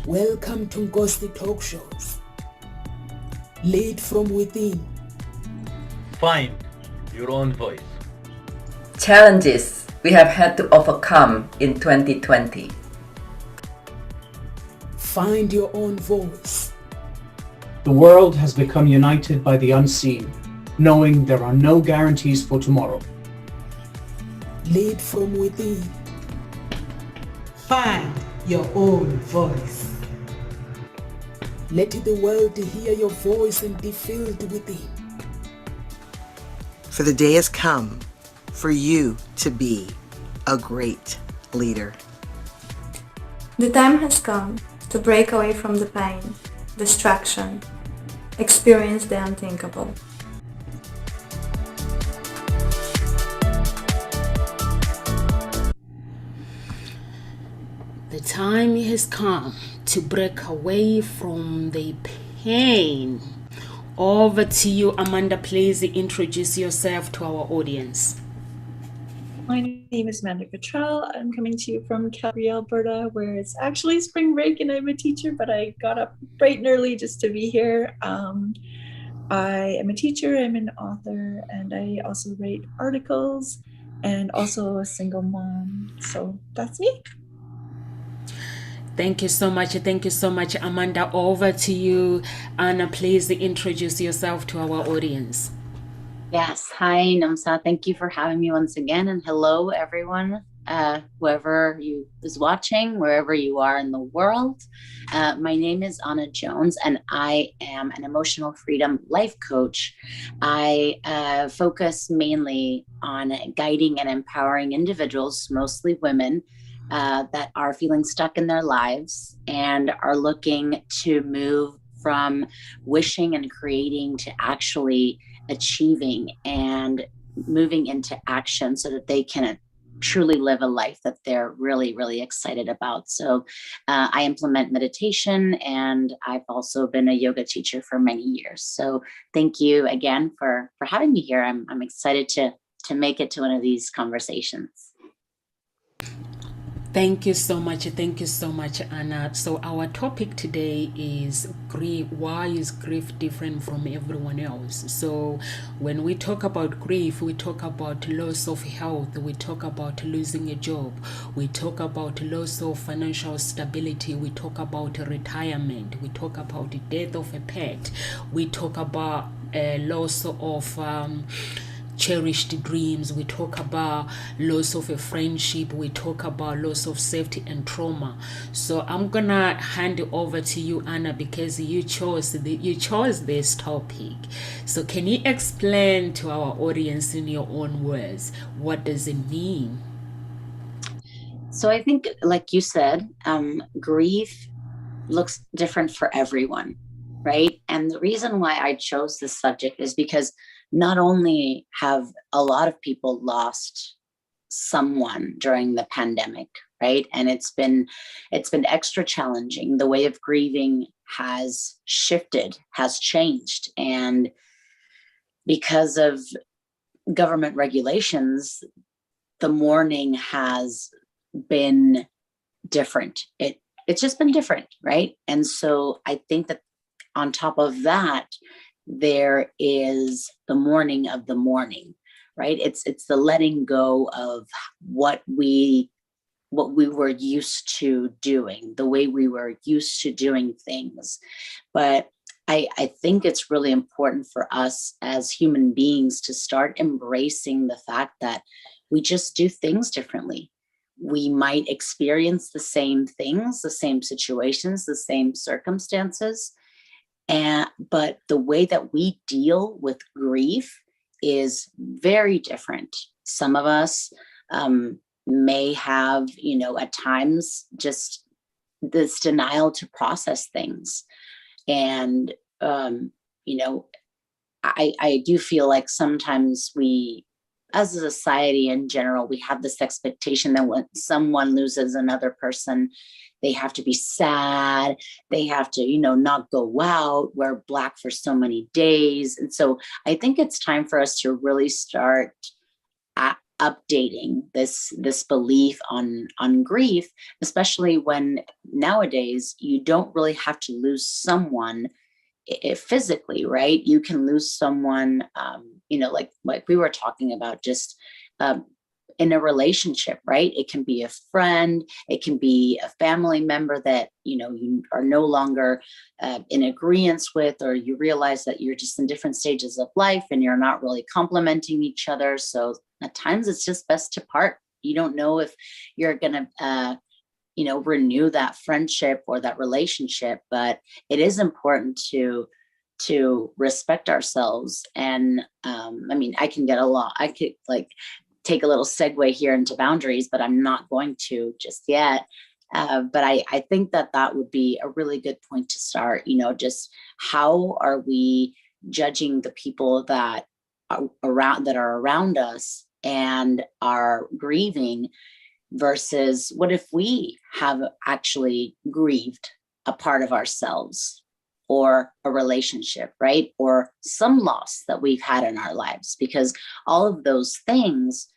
Welcome to Ngosti Talk Shows. Lead from within. Find your own voice. Challenges we have had to overcome in 2020. Find your own voice. The world has become united by the unseen, knowing there are no guarantees for tomorrow. Lead from within. Find your own voice. Let the world hear your voice and be filled within. For the day has come for you to be a great leader. The time has come to break away from the pain, distraction, experience the unthinkable. The time has come to break away from the pain. Over to you, Amanda. Please introduce yourself to our audience. My name is Amanda Cottrell. I'm coming to you from Calgary, Alberta, where it's actually spring break and I'm a teacher, but I got up bright and early just to be here. I am a teacher, I'm an author, and I also write articles and also a single mom. So that's me. Thank you so much. Thank you so much, Amanda. Over to you, Anna. Please introduce yourself to our audience. Yes. Hi, Nomsa. Thank you for having me once again. And hello, everyone, whoever you is watching, wherever you are in the world. My name is Anna Jones, and I am an emotional freedom life coach. I focus mainly on guiding and empowering individuals, mostly women, that are feeling stuck in their lives and are looking to move from wishing and creating to actually achieving and moving into action so that they can truly live a life that they're really, really excited about. So I implement meditation, and I've also been a yoga teacher for many years. So thank you again for having me here. I'm excited to make it to one of these conversations. Thank you so much. Thank you so much, Anna. So our topic today is grief. Why is grief different from everyone else? So when we talk about grief, we talk about loss of health. We talk about losing a job. We talk about loss of financial stability. We talk about retirement. We talk about the death of a pet. We talk about loss of cherished dreams. We talk about loss of a friendship. We talk about loss of safety and trauma. So I'm gonna hand it over to you, Anna, because you chose this topic. So can you explain to our audience in your own words, what does it mean? So I think, like you said, grief looks different for everyone, right? And the reason why I chose this subject is because not only have a lot of people lost someone during the pandemic, right? And it's been extra challenging. The way of grieving has shifted, has changed. And because of government regulations, the mourning has been different. It's just been different, right? And so I think that on top of that, there is the mourning of the mourning, right? It's the letting go of what we were used to doing, the way we were used to doing things. But I think it's really important for us as human beings to start embracing the fact that we just do things differently. We might experience the same things, the same situations, the same circumstances, but the way that we deal with grief is very different. Some of us may have, at times just this denial to process things. And, I do feel like sometimes we, as a society in general, we have this expectation that when someone loses another person, they have to be sad. They have to, not go out, wear black for so many days. And so I think it's time for us to really start updating this belief on grief, especially when nowadays you don't really have to lose someone physically, right? You can lose someone, like we were talking about, just in a relationship, right? It can be a friend, it can be a family member that, you are no longer in agreement with, or you realize that you're just in different stages of life and you're not really complementing each other. So at times it's just best to part. You don't know if you're going to, renew that friendship or that relationship, but it is important to respect ourselves. And I could take a little segue here into boundaries, but I'm not going to just yet. But I think that would be a really good point to start. Just how are we judging the people that are around us and are grieving, versus what if we have actually grieved a part of ourselves or a relationship, right? Or some loss that we've had in our lives, because all of those things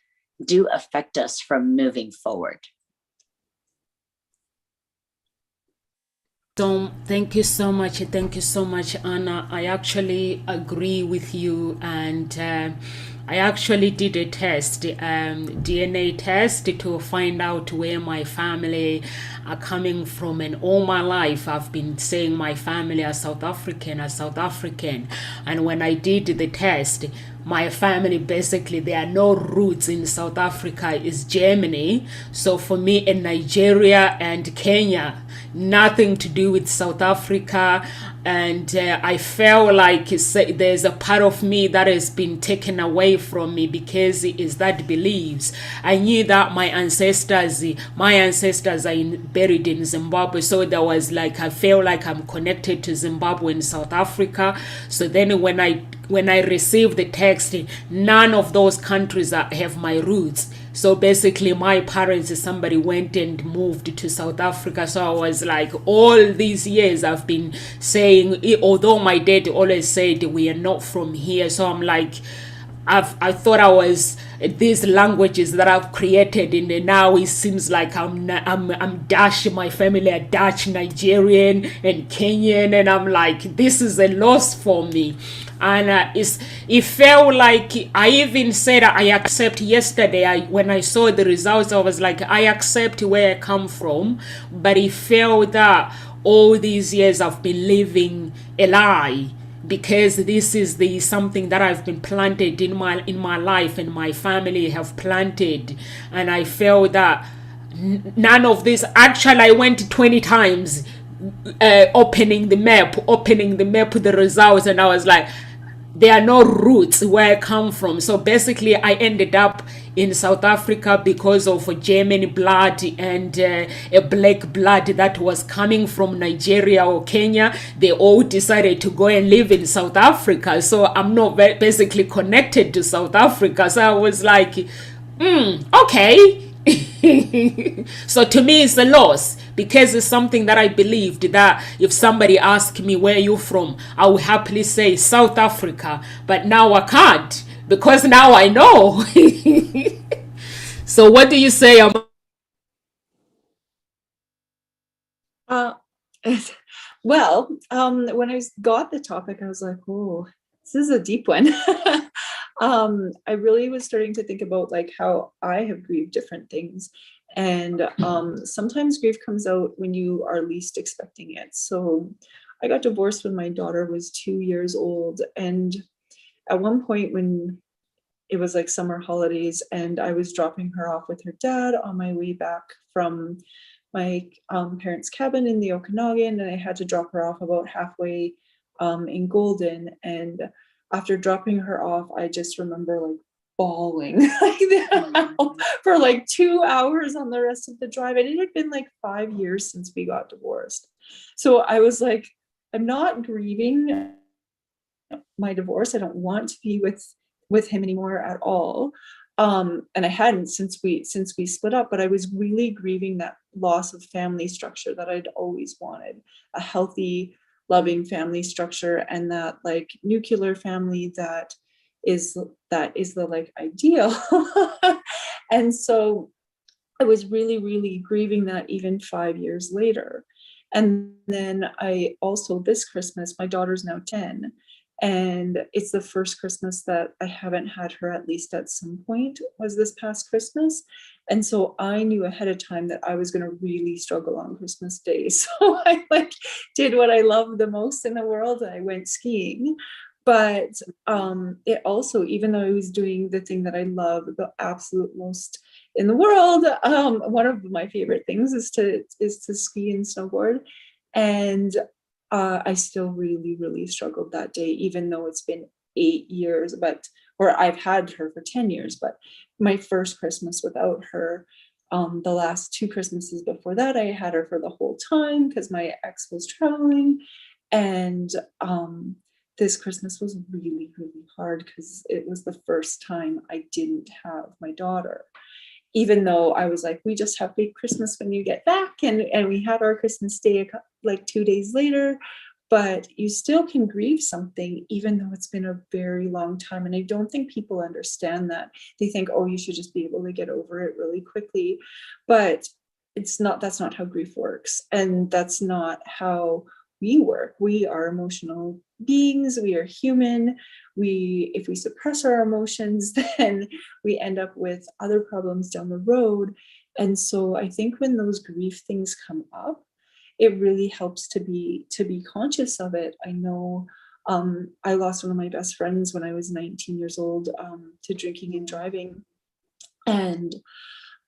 do affect us from moving forward. So thank you so much. Thank you so much, Anna. I actually agree with you, and I actually did a test, DNA test, to find out where my family are coming from. And all my life, I've been saying my family are South African, And when I did the test, my family, basically, there are no roots in South Africa, is Germany. So for me, in Nigeria and Kenya, nothing to do with South Africa. And I felt like there's a part of me that has been taken away from me, because it is that beliefs. I knew that my ancestors are buried in Zimbabwe, so there was I feel like I'm connected to Zimbabwe and South Africa. So then when I received the text, none of those countries have my roots. So basically, my parents, somebody went and moved to South Africa. So I was like, all these years I've been saying, although my dad always said we are not from here. So I'm like, I thought I was these languages that I've created, and now it seems like I'm Dutch. My family are Dutch, Nigerian, and Kenyan, and I'm like, this is a loss for me. And it felt like, I even said I accept yesterday. When I saw the results, I was like, I accept where I come from, but it felt that all these years I've been living a lie, because this is something that I've been planted in my life, and my family have planted. And I felt that none of this. Actually, I went 20 times opening the map, the results, and I was like, there are no roots where I come from. So basically, I ended up in South Africa because of a German blood and a black blood that was coming from Nigeria or Kenya. They all decided to go and live in South Africa. So I'm not basically connected to South Africa. So I was like, okay. So to me, it's a loss, because it's something that I believed that if somebody asked me where you from, I would happily say South Africa. But now I can't, because now I know. So what do you say? Well, when I got the topic, I was like, oh, this is a deep one. I really was starting to think about how I have grieved different things. And sometimes grief comes out when you are least expecting it. So I got divorced when my daughter was 2 years old. And at one point, when it was summer holidays, and I was dropping her off with her dad on my way back from my parents' cabin in the Okanagan, and I had to drop her off about halfway in Golden. And after dropping her off, I just remember bawling for 2 hours on the rest of the drive. And it had been 5 years since we got divorced. So I was like, I'm not grieving my divorce. I don't want to be with him anymore at all. And I hadn't since we split up, but I was really grieving that loss of family structure that I'd always wanted, a healthy, loving family structure, and that nuclear family that is the ideal. And so I was really, really grieving that even 5 years later. And then I also, this Christmas, my daughter's now 10, and it's the first Christmas that I haven't had her, at least at some point, was this past Christmas. And so I knew ahead of time that I was going to really struggle on Christmas Day. So I did what I love the most in the world. I went skiing. But it also, even though I was doing the thing that I love the absolute most in the world, one of my favorite things is to ski and snowboard. And I still really, really struggled that day, even though it's been 8 years, or I've had her for 10 years, but my first Christmas without her, the last 2 Christmases before that, I had her for the whole time because my ex was traveling. And this Christmas was really, really hard because it was the first time I didn't have my daughter. Even though I was like, we just have big Christmas when you get back. And we had our Christmas Day 2 days later. But you still can grieve something, even though it's been a very long time. And I don't think people understand that. They think, oh, you should just be able to get over it really quickly. But that's not how grief works. And that's not how we work. We are emotional beings. We are human. If we suppress our emotions, then we end up with other problems down the road. And so I think when those grief things come up, it really helps to be conscious of it. I know I lost one of my best friends when I was 19 years old to drinking and driving. And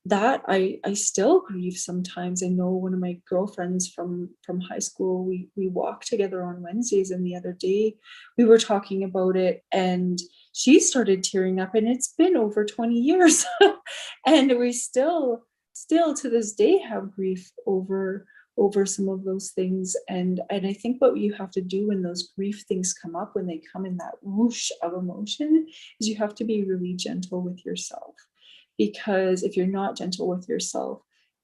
that I still grieve sometimes. I know one of my girlfriends from high school, we walk together on Wednesdays, and the other day we were talking about it and she started tearing up, and it's been over 20 years. And we still to this day have grief over some of those things. And I think what you have to do when those grief things come up, when they come in that whoosh of emotion, is you have to be really gentle with yourself. Because if you're not gentle with yourself,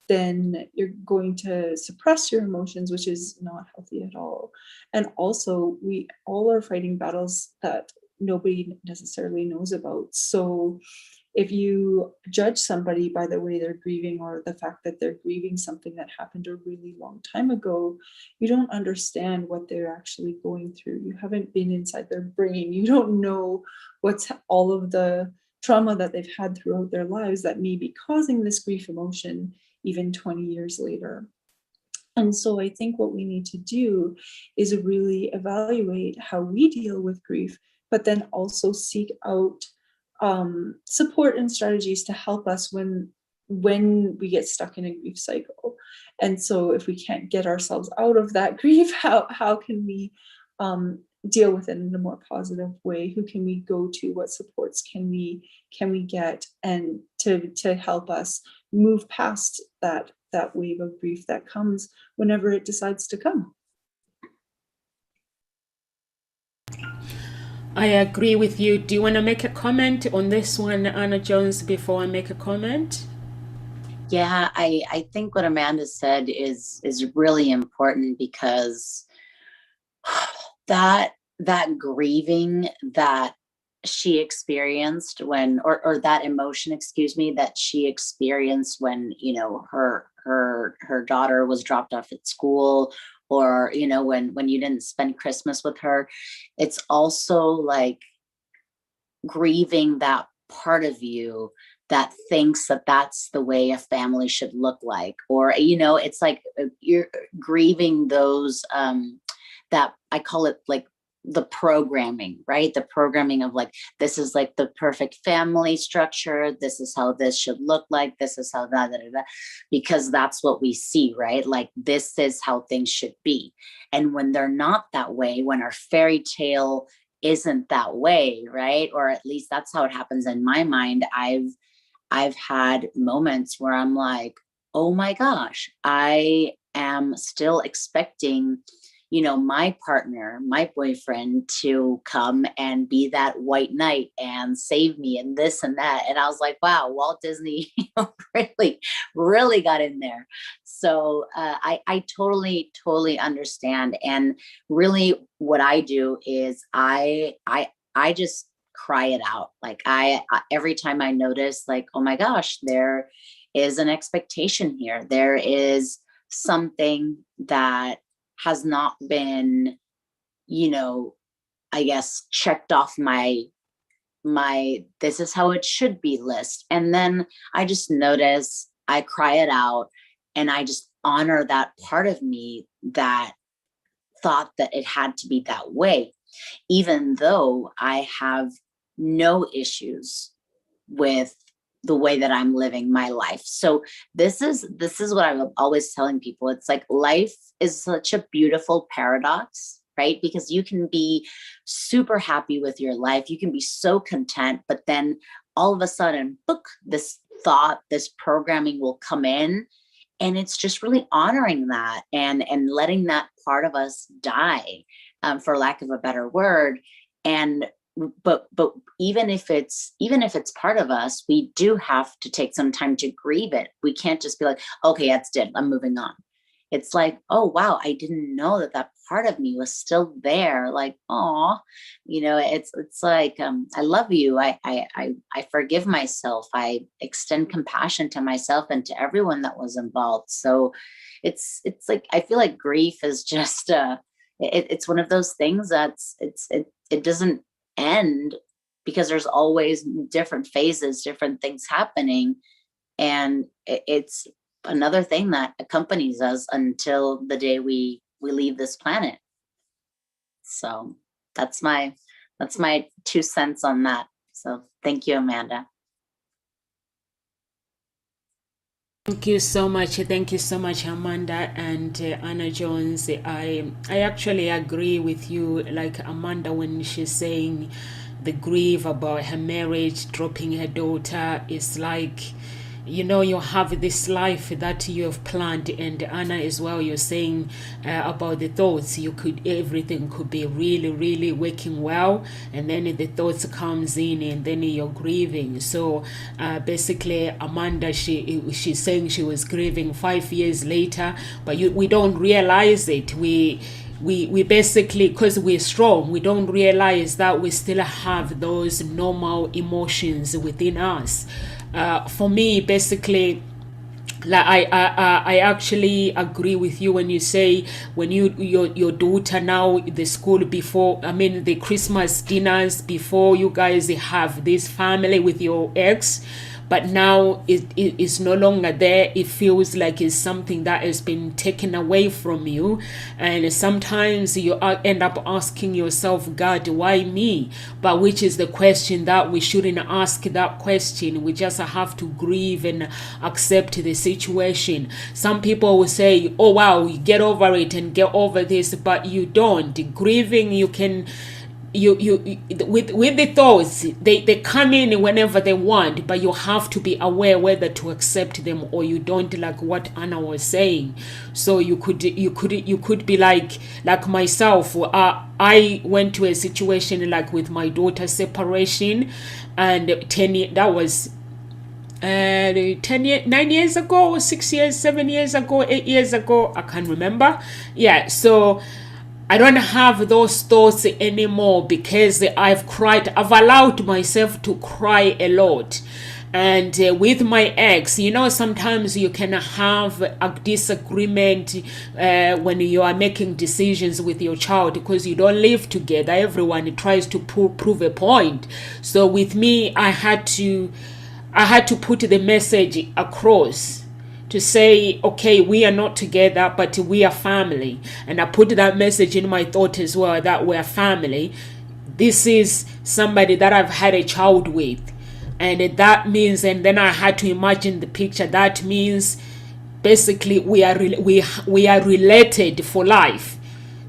then you're going to suppress your emotions, which is not healthy at all. And also, we all are fighting battles that nobody necessarily knows about. So if you judge somebody by the way they're grieving, or the fact that they're grieving something that happened a really long time ago, you don't understand what they're actually going through. You haven't been inside their brain. You don't know what's all of the trauma that they've had throughout their lives that may be causing this grief emotion even 20 years later. And so I think what we need to do is really evaluate how we deal with grief, but then also seek out support and strategies to help us when we get stuck in a grief cycle. And so if we can't get ourselves out of that grief, how can we deal with it in a more positive way? Who can we go to? What supports can we get, and to help us move past that wave of grief that comes whenever it decides to come? I agree with you. Do you want to make a comment on this one, Anna Jones, before I make a comment? Yeah, I think what Amanda said is really important, because that grieving that she experienced when, or that emotion, excuse me, that she experienced when, her daughter was dropped off at school, or, when you didn't spend Christmas with her, it's also like grieving that part of you that thinks that that's the way a family should look like. Or, it's like you're grieving those, that I call it like the programming, right? The programming of like, this is like the perfect family structure. This is how this should look like. This is how that, because that's what we see, right? Like, this is how things should be. And when they're not that way, when our fairy tale isn't that way, right? Or at least that's how it happens in my mind. I've had moments where I'm like, oh my gosh, I am still expecting, my partner, my boyfriend, to come and be that white knight and save me and this and that. And I was like, wow, Walt Disney really, really got in there. So I totally understand. And really what I do is I just cry it out. Like I every time I notice, like, oh my gosh, there is an expectation here. There is something that has not been, I guess, checked off my this is how it should be list. And then I just notice, I cry it out, and I just honor that part of me that thought that it had to be that way, even though I have no issues with the way that I'm living my life. So this is what I'm always telling people. It's like life is such a beautiful paradox, right? Because you can be super happy with your life. You can be so content, but then all of a sudden, book, this thought, this programming will come in. And it's just really honoring that and letting that part of us die, for lack of a better word. And but even if it's part of us, we do have to take some time to grieve it. We can't just be like, okay, that's dead, I'm moving on. It's like, oh wow, I didn't know that part of me was still there. Like, oh, it's like, I love you. I forgive myself. I extend compassion to myself and to everyone that was involved. So it's like, I feel like grief is just it's one of those things that's it doesn't end, because there's always different phases, different things happening, and it's another thing that accompanies us until the day we leave this planet. So that's my 2 cents on that. So thank you, Amanda. Thank you so much, Amanda and Anna Jones. I actually agree with you, like Amanda, when she's saying the grief about her marriage, dropping her daughter. Is like, you have this life that you have planned, and Anna as well, you're saying about the thoughts, everything could be really, really working well, and then the thoughts comes in, and then you're grieving. So basically, Amanda, she's saying she was grieving 5 years later, but we don't realize it. We basically, because we're strong, we don't realize that we still have those normal emotions within us. For me, basically, like I actually agree with you when you say, when your daughter now, the school before, the Christmas dinners before, you guys have this family with your ex, but now it is no longer there. It feels like it's something that has been taken away from you, and sometimes you end up asking yourself, God, why me? But which is the question that we shouldn't ask that question. We just have to grieve and accept the situation. Some people will say, oh wow, you get over it and get over this, but you don't. Grieving, you can, with the thoughts, they come in whenever they want, but you have to be aware whether to accept them or you don't, like what Anna was saying. So you could be like myself. I went to a situation like with my daughter's separation, and 10 years, that was 9 years ago, 6 years, 7 years ago, 8 years ago, I can't remember. Yeah, so I don't have those thoughts anymore, because I've allowed myself to cry a lot. And with my ex, sometimes you can have a disagreement when you are making decisions with your child, because you don't live together. Everyone tries to prove a point. So with me, I had to put the message across to say, okay, we are not together, but we are family. And I put that message in my thought as well, that we're family. This is somebody that I've had a child with. And that means, and then I had to imagine the picture, that means basically we are related for life.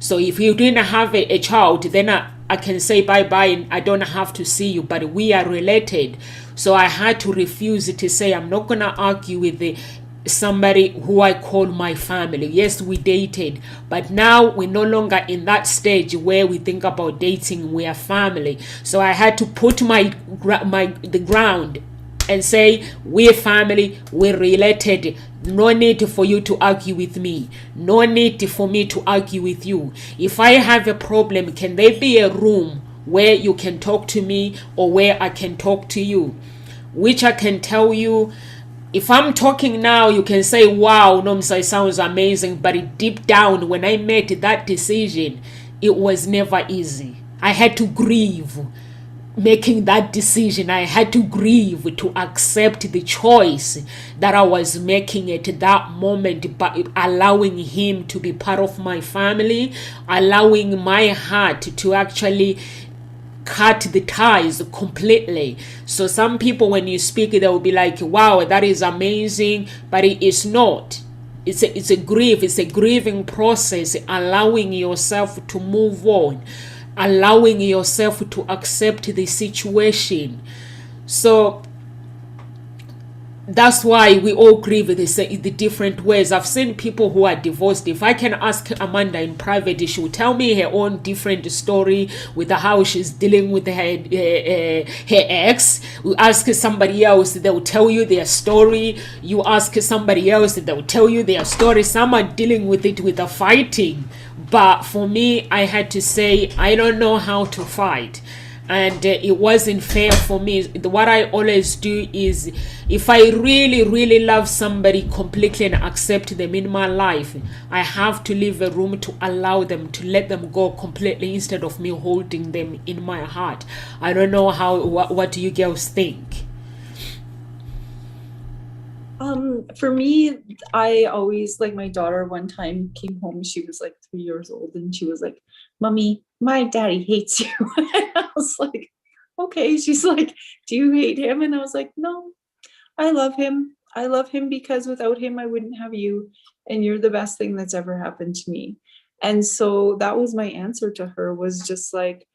So if you didn't have a child, then I can say bye-bye and I don't have to see you, but we are related. So I had to refuse to say, I'm not going to argue with somebody who I call my family. Yes, we dated, but now we're no longer in that stage where we think about dating. We are family. So I had to put the ground and say, we're family, we're related. No need for you to argue with me. No need for me to argue with you. If I have a problem, can there be a room where you can talk to me or where I can talk to you, which I can tell you, if I'm talking now, you can say, wow, Nomsa, it sounds amazing. But deep down, when I made that decision, it was never easy. I had to grieve making that decision. I had to grieve to accept the choice that I was making at that moment, but allowing him to be part of my family, allowing my heart to actually cut the ties completely. So some people, when you speak, they will be like, wow, that is amazing, but it is not. It's a grief, it's a grieving process, allowing yourself to move on, allowing yourself to accept the situation. So that's why we all grieve the different ways. I've seen people who are divorced. If I can ask Amanda in private, she will tell me her own different story with how she's dealing with her ex. You ask somebody else, they will tell you their story. You ask somebody else, they will tell you their story. Some are dealing with it with the fighting. But for me, I had to say, I don't know how to fight. And it wasn't fair for me. What I always do is, if I really, really love somebody completely and accept them in my life, I have to leave a room to allow them, to let them go completely instead of me holding them in my heart. I don't know what do you girls think? For me, I always, like, my daughter one time came home, she was like 3 years old, and she was like, Mommy, my daddy hates you. And I was like, okay. She's like, do you hate him? And I was like, no, I love him. I love him because without him, I wouldn't have you. And you're the best thing that's ever happened to me. And so that was my answer to her, was just like,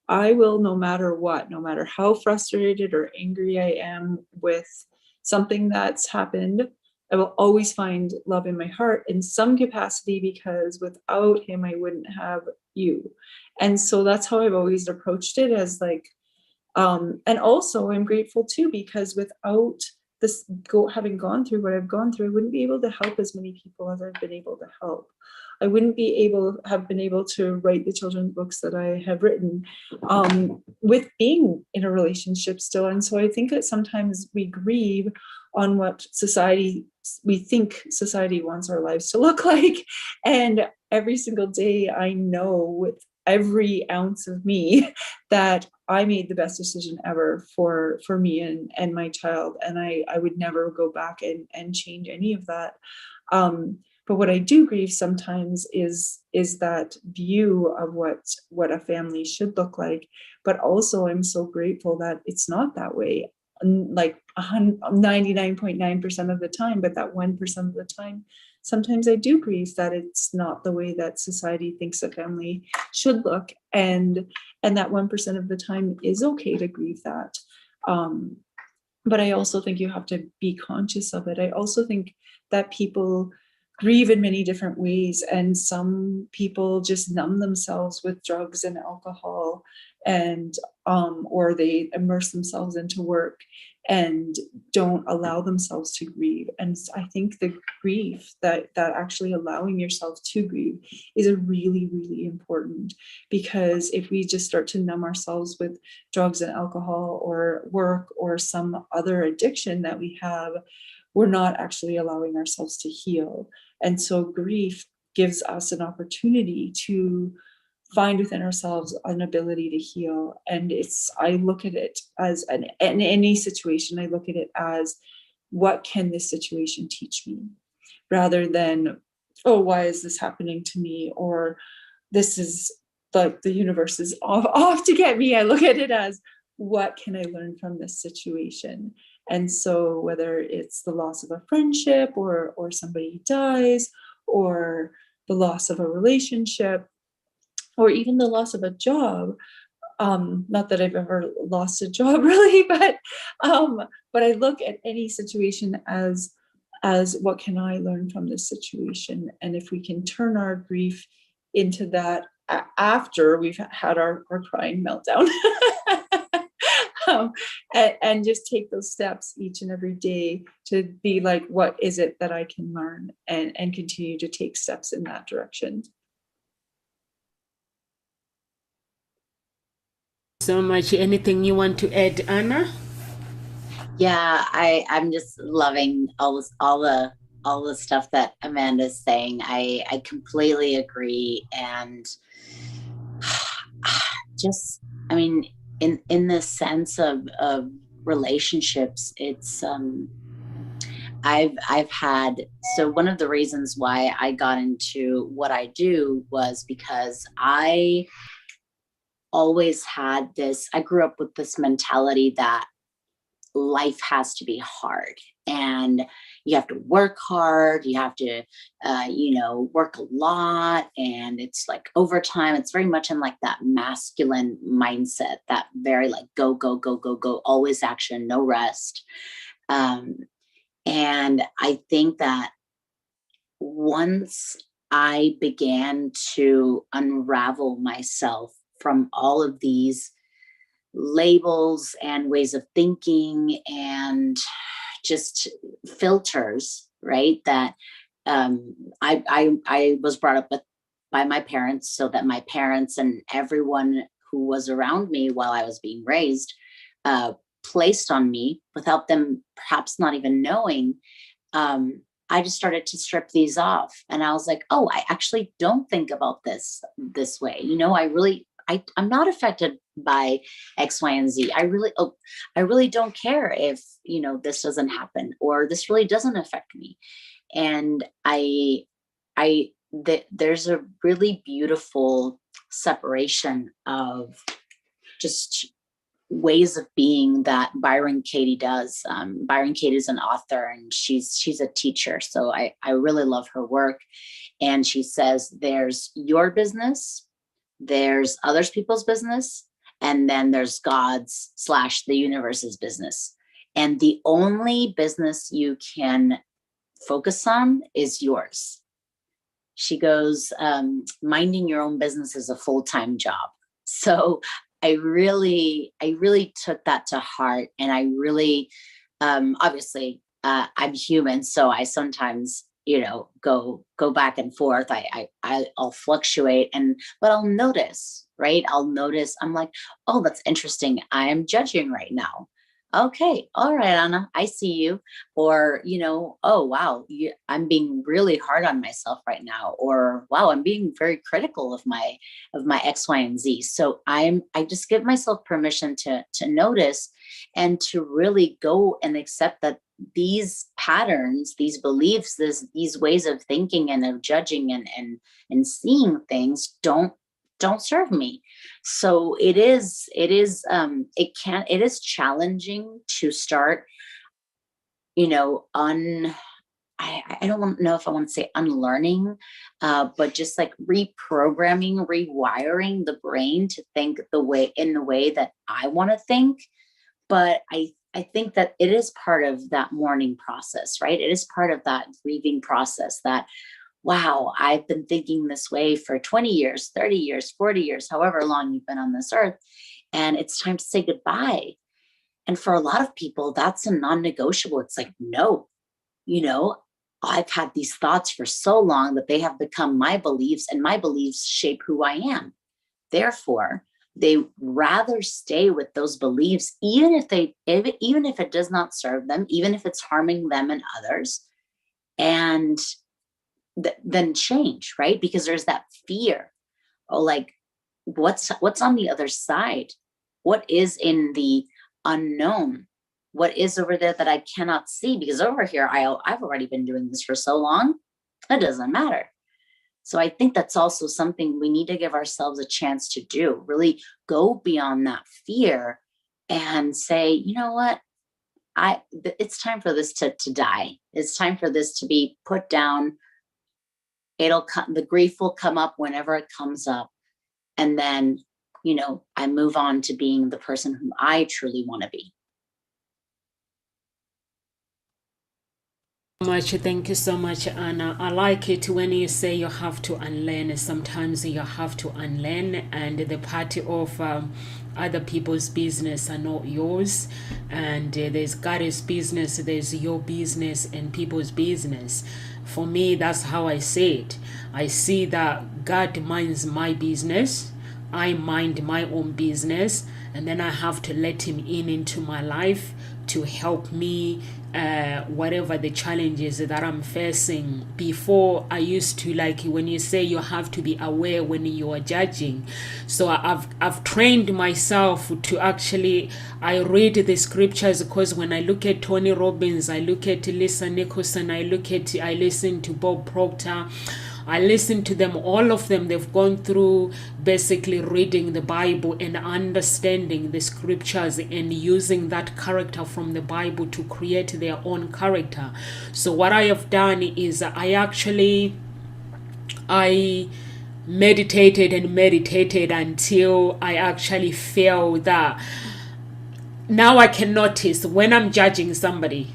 I will, no matter what, no matter how frustrated or angry I am with something that's happened, I will always find love in my heart in some capacity, because without him, I wouldn't have you. And so that's how I've always approached it, as like, and also I'm grateful too, because without this having gone through what I've gone through, I wouldn't be able to help as many people as I've been able to help. I wouldn't have been able to write the children's books that I have written, with being in a relationship still. And so I think that sometimes we grieve on what we think society wants our lives to look like. And every single day I know with every ounce of me that I made the best decision ever for me and my child. And I would never go back and change any of that. But what I do grieve sometimes is that view of what a family should look like. But also I'm so grateful that it's not that way, like 99.9% of the time, but that 1% of the time, sometimes I do grieve that it's not the way that society thinks a family should look. And that 1% of the time is okay to grieve that. But I also think you have to be conscious of it. I also think that people grieve in many different ways, and some people just numb themselves with drugs and alcohol, and or they immerse themselves into work and don't allow themselves to grieve. And I think the grief, that actually allowing yourself to grieve, is a really, really important, because if we just start to numb ourselves with drugs and alcohol or work or some other addiction that we have, we're not actually allowing ourselves to heal. And so grief gives us an opportunity to find within ourselves an ability to heal. And I look at it as in any situation, I look at it as, what can this situation teach me? Rather than, oh, why is this happening to me? Or this is like the universe is off to get me. I look at it as, what can I learn from this situation? And so whether it's the loss of a friendship, or somebody dies, or the loss of a relationship, or even the loss of a job, not that I've ever lost a job really, but I look at any situation as what can I learn from this situation? And if we can turn our grief into that after we've had our crying meltdown, and just take those steps each and every day to be like, what is it that I can learn, and continue to take steps in that direction. So much. Anything you want to add, Anna? Yeah, I'm just loving all the stuff that Amanda's saying. I completely agree, and just, I mean, in the sense of relationships, it's I've had, so one of the reasons why I got into what I do was because I always had this, I grew up with this mentality that life has to be hard, and you have to work hard, you have to work a lot, and it's like overtime. It's very much in like that masculine mindset, that very like go go go go go, always action, no rest. And I think that once I began to unravel myself from all of these labels and ways of thinking and just filters, right? That I was brought up with by my parents, so that my parents and everyone who was around me while I was being raised placed on me without them perhaps not even knowing. I just started to strip these off, and I was like, oh, I actually don't think about this way. I'm not affected by X, Y, and Z. I really don't care if, this doesn't happen, or this really doesn't affect me. And there's a really beautiful separation of just ways of being that Byron Katie does. Byron Katie is an author, and she's a teacher. So I really love her work. And she says there's your business, there's others people's business, and then there's God's / the universe's business. And the only business you can focus on is yours. She goes, minding your own business is a full-time job. So I really took that to heart. And I really, obviously, I'm human, so I sometimes, go back and forth. I'll fluctuate, but I'll notice, right? I'm like, oh, that's interesting. I am judging right now. Okay, all right, Anna, I see you. Or, oh, wow, I'm being really hard on myself right now. Or, wow, I'm being very critical of my X, Y, and Z. So I just give myself permission to notice, and to really go and accept that these patterns, these beliefs, these ways of thinking and of judging and seeing things don't serve me. So it is challenging to start, I don't know if I want to say unlearning, but just like reprogramming, rewiring the brain to think in the way that I want to think. But I think that it is part of that mourning process, right? It is part of that grieving process, that, wow, I've been thinking this way for 20 years, 30 years, 40 years, however long you've been on this earth, and it's time to say goodbye. And for a lot of people, that's a non-negotiable. It's like, no, I've had these thoughts for so long that they have become my beliefs, and my beliefs shape who I am. Therefore, they rather stay with those beliefs, even if it does not serve them, even if it's harming them and others, and then change, right? Because there's that fear. Oh, like, what's on the other side? What is in the unknown? What is over there that I cannot see? Because over here, I've already been doing this for so long, it doesn't matter. So I think that's also something we need to give ourselves a chance to do, really go beyond that fear and say, you know what? It's time for this to die. It's time for this to be put down. The grief will come up whenever it comes up. And then, I move on to being the person who I truly want to be. Thank you so much, Anna. I like it when you say you have to unlearn. Sometimes you have to unlearn, and the part of other people's business are not yours. And there's God's business, there's your business, and people's business. For me, that's how I see it. I see that God minds my business. I mind my own business, and then I have to let him in into my life to help me whatever the challenges that I'm facing. Before, I used to, like when you say you have to be aware when you are judging, so I've trained myself to actually, I read the scriptures, because when I look at Tony Robbins, I look at Lisa Nicholson, I listen to Bob Proctor, I listen to them, all of them. They've gone through basically reading the Bible and understanding the scriptures and using that character from the Bible to create their own character. So what I have done is I meditated until I actually felt that now I can notice when I'm judging somebody.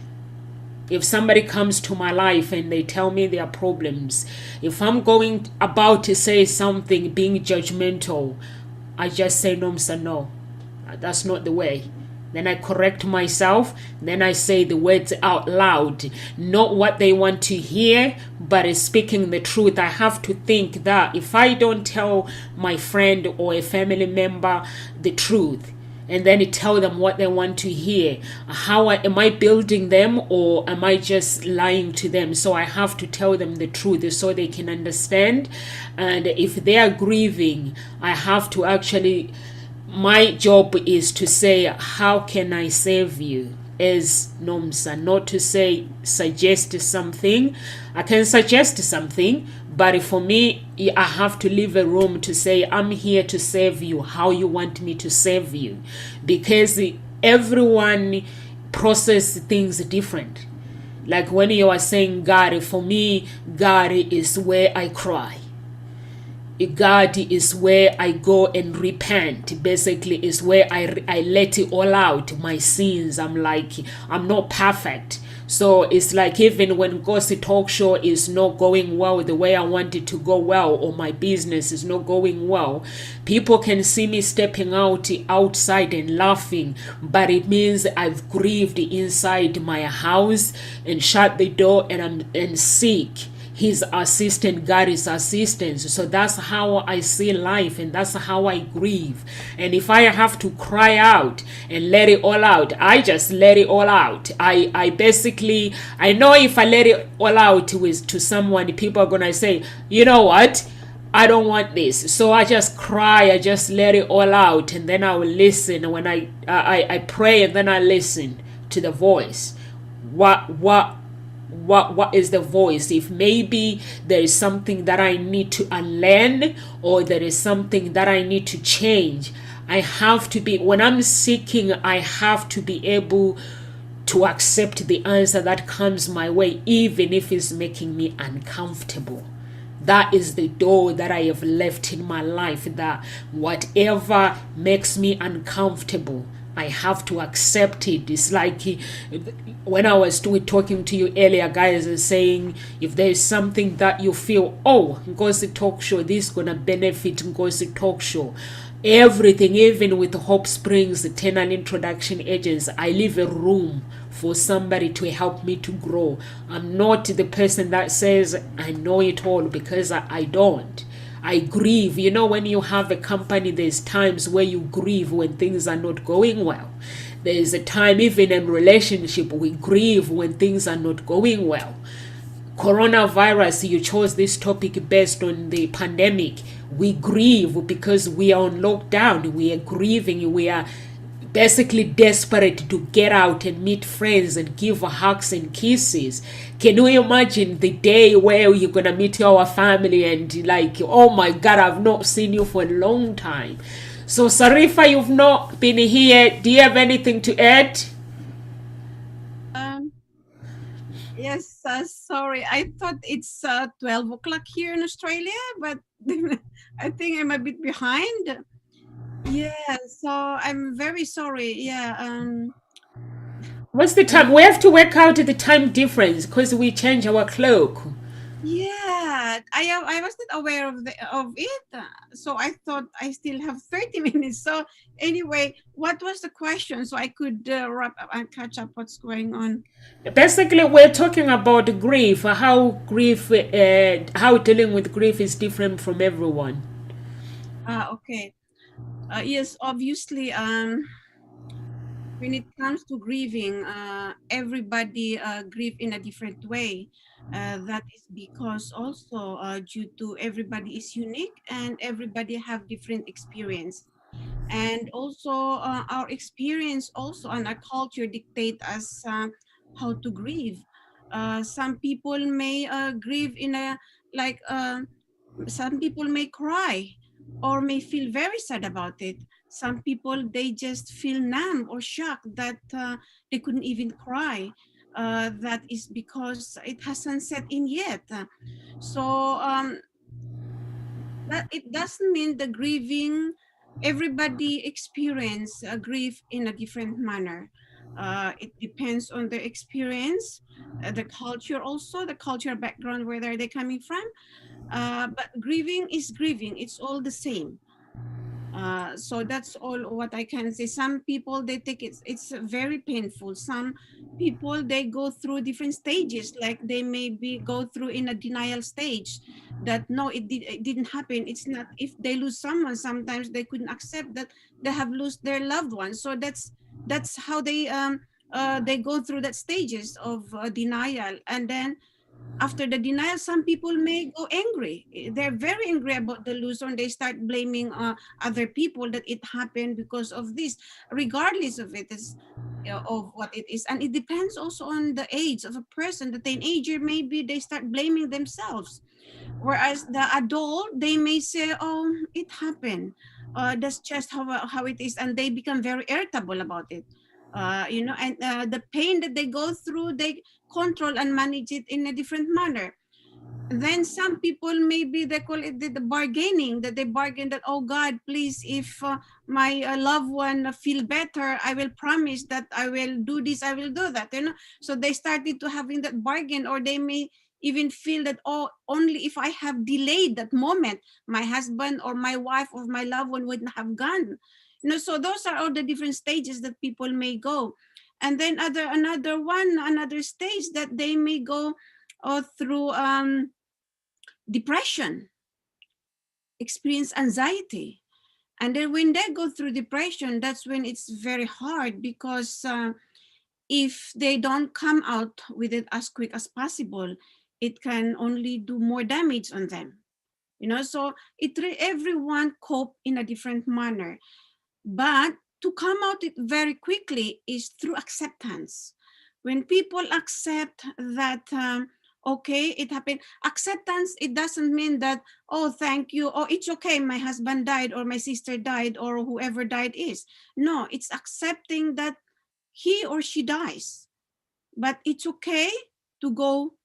If somebody comes to my life and they tell me their problems, if I'm going about to say something being judgmental, I just say, Nomsa, no, that's not the way. Then I correct myself. Then I say the words out loud, not what they want to hear, but is speaking the truth. I have to think that if I don't tell my friend or a family member the truth, and then tell them what they want to hear, am I building them, or am I just lying to them? So I have to tell them the truth so they can understand. And if they are grieving, I have to actually, my job is to say, how can I save you as Nomsa? Not to say suggest something. I can suggest something, but for me, I have to leave a room to say, I'm here to save you how you want me to save you. Because everyone processes things different. Like when you are saying God, for me, God is where I cry. God is where I go and repent. Basically, is where I let it all out, my sins. I'm not perfect. So it's like even when Gossip Talk Show is not going well the way I want it to go well, or my business is not going well, people can see me stepping outside and laughing, but it means I've grieved inside my house and shut the door and seek his assistant, God's assistance. So that's how I see life, and that's how I grieve. And if I have to cry out and let it all out, I just let it all out. I basically, I know if I let it all out to someone, people are gonna say, you know what, I don't want this. So I just cry, I just let it all out, and then I will listen. When I pray, and then I listen to the voice. What is the voice? If maybe there is something that I need to unlearn, or there is something that I need to change, I have to be, when I'm seeking, I have to be able to accept the answer that comes my way, even if it's making me uncomfortable. That is the door that I have left in my life, that whatever makes me uncomfortable, I have to accept it. It's like when I was talking to you earlier, guys, and saying, if there is something that you feel, oh, Ngozi Talk Show, this is gonna benefit Ngozi Talk Show. Everything, even with Hope Springs Eternal Introduction Agents, I leave a room for somebody to help me to grow. I'm not the person that says I know it all, because I don't. I grieve. You know, when you have a company, there's times where you grieve when things are not going well. There's a time, even in relationship, we grieve when things are not going well. Coronavirus, you chose this topic based on the pandemic. We grieve because we are on lockdown. We are grieving. We are basically desperate to get out and meet friends and give hugs and kisses. Can you imagine the day where you're gonna meet your family and like, oh my God, I've not seen you for a long time. So Sarifa, you've not been here. Do you have anything to add? Yes, sorry. I thought it's 12 o'clock here in Australia, but I think I'm a bit behind. Yeah, so I'm very sorry. Yeah. What's the time? We have to work out the time difference because we change our clock. Yeah, I was not aware of it, so I thought I still have 30 minutes. So anyway, what was the question, so I could wrap up and catch up what's going on? Basically, we're talking about grief, how dealing with grief is different from everyone. Okay. Yes, obviously, when it comes to grieving, everybody grieve in a different way. That is because also due to everybody is unique and everybody have different experience. And also our experience also and our culture dictate us how to grieve. Some people may grieve in a like some people may cry or may feel very sad about it. Some people they just feel numb or shocked that they couldn't even cry. That is because it hasn't set in yet. So that it doesn't mean the grieving. Everybody experience grief in a different manner. It depends on the experience, the culture also, the cultural background, where are they coming from. But grieving is grieving. It's all the same. So that's all what I can say. Some people they take it's very painful. Some people they go through different stages, like they maybe go through in a denial stage that no, it didn't happen. It's not. If they lose someone, sometimes they couldn't accept that they have lost their loved one. So that's how they go through that stages of denial. And then after the denial, some people may go angry. They're very angry about the loss, and they start blaming other people that it happened because of this, regardless of it is of what it is. And it depends also on the age of a person. The teenager, maybe they start blaming themselves, whereas the adult, they may say, "Oh, it happened. That's just how it is," and they become very irritable about it. And the pain that they go through, they control and manage it in a different manner. Then some people, maybe they call it the bargaining, that they bargain that, oh God, please, if my loved one feel better, I will promise that I will do this, I will do that. So they started to having that bargain, or they may even feel that, oh, only if I have delayed that moment, my husband or my wife or my loved one wouldn't have gone. So those are all the different stages that people may go. And then another stage that they may go through depression, experience anxiety. And then when they go through depression, that's when it's very hard, because if they don't come out with it as quick as possible, it can only do more damage on them. So everyone cope in a different manner. But to come out it very quickly is through acceptance. When people accept that, okay, it happened. Acceptance, it doesn't mean that, oh, thank you, oh, it's okay, my husband died or my sister died or whoever died is. No, it's accepting that he or she dies. But it's okay to go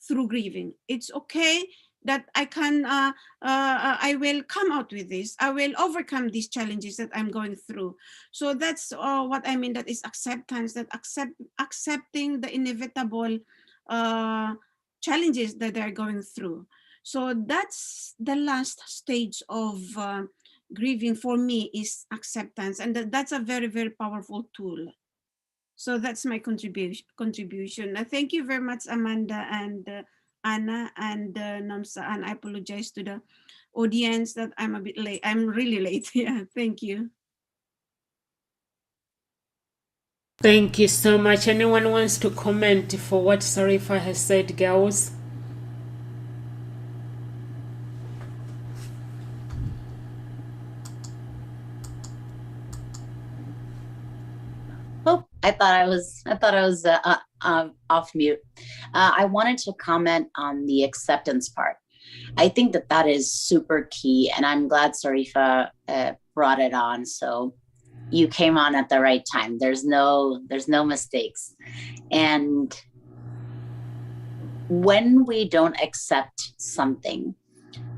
through grieving. It's okay that I will come out with this. I will overcome these challenges that I'm going through. So that's what I mean, that is acceptance, that accepting the inevitable challenges that they're going through. So that's the last stage of grieving for me, is acceptance. And that's a very, very powerful tool. So that's my contribution. Thank you very much, Amanda and Anna and Nomsa, and I apologize to the audience that I'm a bit late. I'm really late. Yeah, thank you. Thank you so much. Anyone wants to comment for what Sarifa has said, girls? Oh, I thought I was off mute. I wanted to comment on the acceptance part. I think that is super key, and I'm glad Sarifa brought it on. So you came on at the right time. There's no mistakes. And when we don't accept something,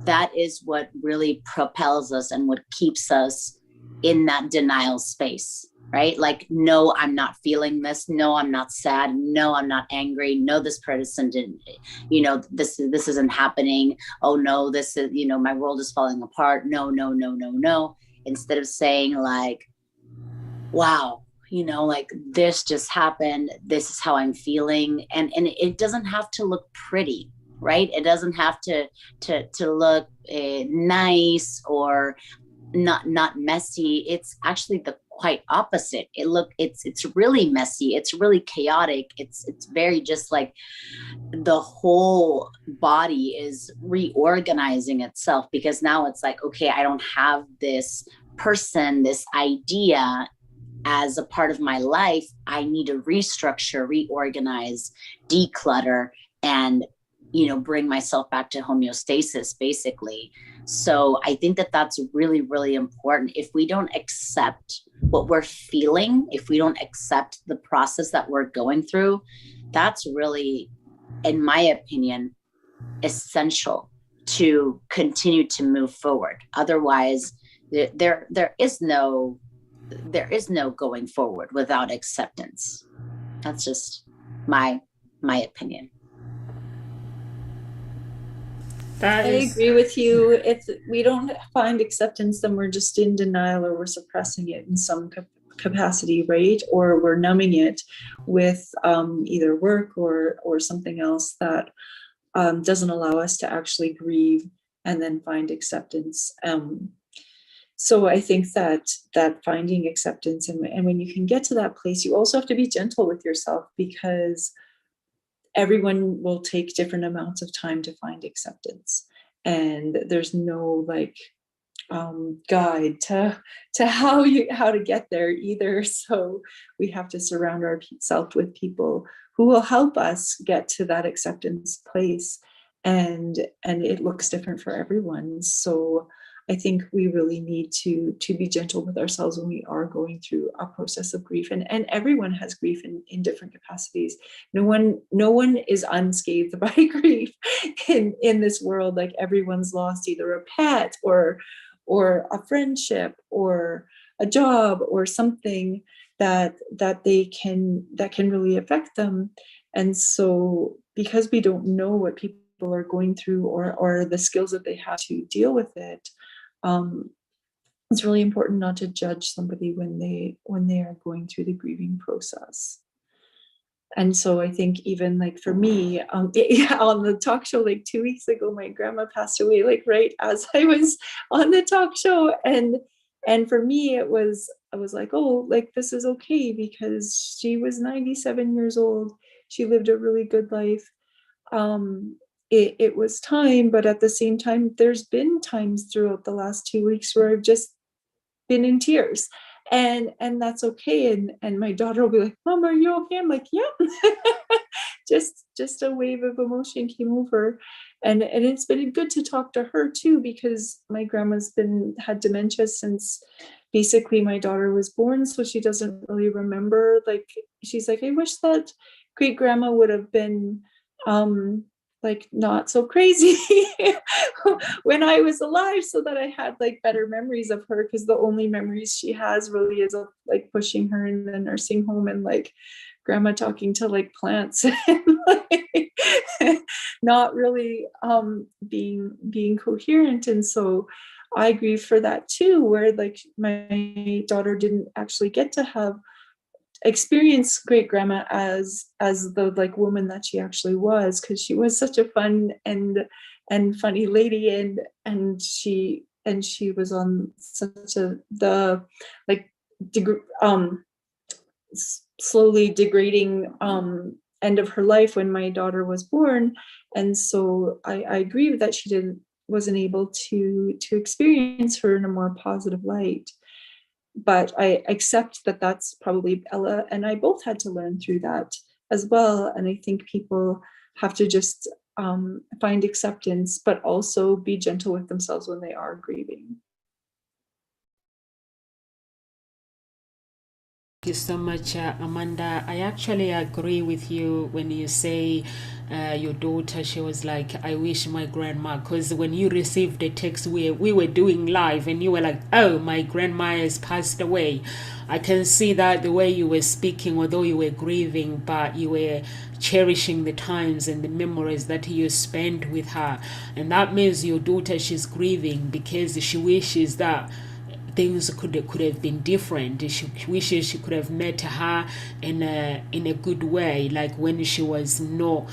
that is what really propels us and what keeps us in that denial space. Right? Like, no, I'm not feeling this. No, I'm not sad. No, I'm not angry. No, this person didn't, this isn't happening. Oh no, this is, my world is falling apart. No. Instead of saying like, wow, like this just happened. This is how I'm feeling. And it doesn't have to look pretty, right? It doesn't have to look nice, or not messy. It's actually the quite opposite. It's really messy. It's really chaotic. It's very just like the whole body is reorganizing itself, because now it's like, okay, I don't have this person, this idea as a part of my life. I need to restructure, reorganize, declutter, and bring myself back to homeostasis, basically. So I think that that's really, really important. If we don't accept what we're feeling, if we don't accept the process that we're going through, that's really, in my opinion, essential to continue to move forward. Otherwise, there is no going forward without acceptance. That's just my opinion. I agree with you. If we don't find acceptance, then we're just in denial, or we're suppressing it in some capacity, right? Or we're numbing it with either work or something else that doesn't allow us to actually grieve and then find acceptance. So I think that finding acceptance, and when you can get to that place, you also have to be gentle with yourself, because everyone will take different amounts of time to find acceptance, and there's no guide to how to get there either. So we have to surround ourselves with people who will help us get to that acceptance place, and it looks different for everyone. So I think we really need to be gentle with ourselves when we are going through a process of grief, and everyone has grief in different capacities. No one is unscathed by grief in this world. Like, everyone's lost either a pet or a friendship or a job or something that can really affect them. And so, because we don't know what people are going through or the skills that they have to deal with it, it's really important not to judge somebody when they are going through the grieving process. And so I think, even like for me, on the talk show, like 2 weeks ago, my grandma passed away, like right as I was on the talk show. And for me, I was like, oh, like, this is okay, because she was 97 years old. She lived a really good life. It was time, but at the same time, there's been times throughout the last 2 weeks where I've just been in tears, and that's okay. And my daughter will be like, Mom, are you okay? I'm like, yeah. just a wave of emotion came over, and it's been good to talk to her too, because my grandma's had dementia since basically my daughter was born, so she doesn't really remember. Like, she's like, I wish that great grandma would have been like not so crazy when I was alive, so that I had like better memories of her, because the only memories she has really is of like pushing her in the nursing home and like grandma talking to like plants and like not really being coherent. And so I grieve for that too, where like my daughter didn't actually get to have experience great grandma as the like woman that she actually was, because she was such a fun and funny lady, and she was on such slowly degrading end of her life when my daughter was born. And so I agree that she wasn't able to experience her in a more positive light. But I accept that that's probably Ella and I both had to learn through that as well. And I think people have to just find acceptance, but also be gentle with themselves when they are grieving. Thank you so much, Amanda. I actually agree with you when you say your daughter, she was like, I wish my grandma, because when you received the text, we were doing live and you were like, oh, my grandma has passed away. I can see that the way you were speaking, although you were grieving, but you were cherishing the times and the memories that you spent with her. And that means your daughter, she's grieving because she wishes that things could have been different. She wishes she could have met her in a good way, like when she was not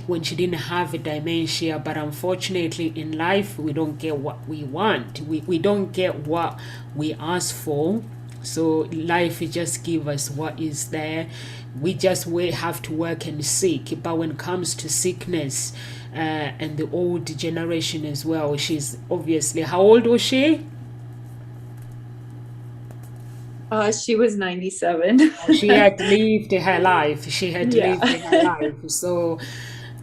when she didn't have a dementia. But unfortunately in life, we don't get what we want. We don't get what we ask for. So life just give us what is there. We just have to work and seek. But when it comes to sickness, and the old generation as well, she's obviously, how old was she? She was 97. She had lived her life. She had Yeah. lived her life. So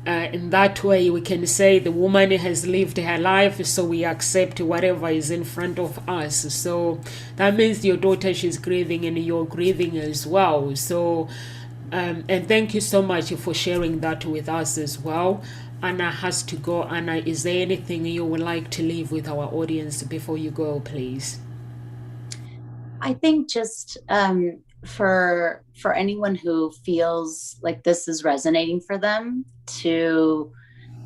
in that way, we can say the woman has lived her life, so we accept whatever is in front of us. So that means your daughter, she's grieving, and you're grieving as well. So and thank you so much for sharing that with us as well. Anna has to go. Anna, is there anything you would like to leave with our audience before you go, please? I think just for anyone who feels like this is resonating for them, to